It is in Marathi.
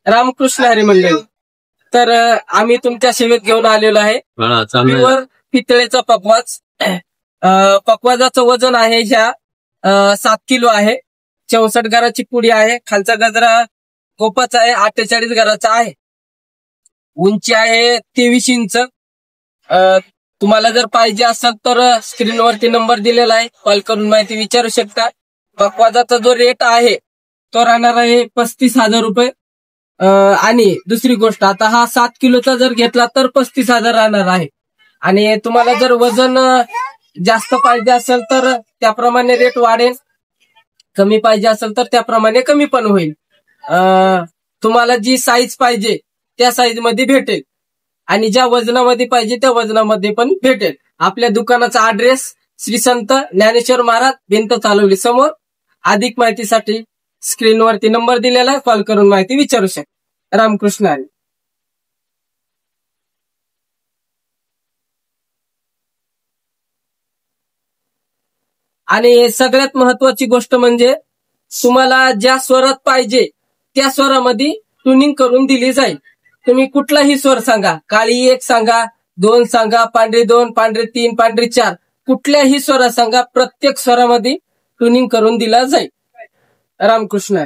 रामकृष्ण हरी मंडळी. तर आम्ही तुमच्या सेवेत घेऊन आलेलो आहे प्युअर पितळेचा पकवाज. पकवाजाचं वजन आहे ह्या 7 किलो आहे. 64 घराची पुडी आहे. खालचा गजरा गोपाचा आहे. 48 घराचा आहे. उंची आहे 23 इंच. तुम्हाला जर पाहिजे असेल तर स्क्रीनवरती नंबर दिलेला आहे, कॉल करून माहिती विचारू शकता. पकवाजाचा जो रेट आहे तो राहणार आहे 35,000 रुपये. आणि दुसरी गोष्ट, आता हा 7 किलोचा जर घेतला तर 35,000 राहणार आहे. आणि तुम्हाला जर वजन जास्त पाहिजे असेल तर त्याप्रमाणे रेट वाढेल, कमी पाहिजे असेल तर त्याप्रमाणे कमी पण होईल. तुम्हाला जी साईज पाहिजे त्या साईज मध्ये भेटेल आणि ज्या वजनामध्ये पाहिजे त्या वजनामध्ये पण भेटेल. आपल्या दुकानाचा ऍड्रेस श्री संत ज्ञानेश्वर महाराज भिंत चालवली समोर. अधिक माहितीसाठी स्क्रीनवरती नंबर दिलेला आहे, कॉल करून माहिती विचारू शकता. रामकृष्ण हरी. आणि सगळ्यात महत्वाची गोष्ट म्हणजे तुम्हाला ज्या स्वरात पाहिजे त्या स्वरामध्ये ट्युनिंग करून दिली जाईल. तुम्ही कुठलाही स्वर सांगा, काळी 1 सांगा, 2 सांगा, पांढरी 2, पांढरी 3, पांढरी 4, कुठल्याही स्वरात सांगा, प्रत्येक स्वरामध्ये ट्युनिंग करून दिला जाईल. रामकृष्ण.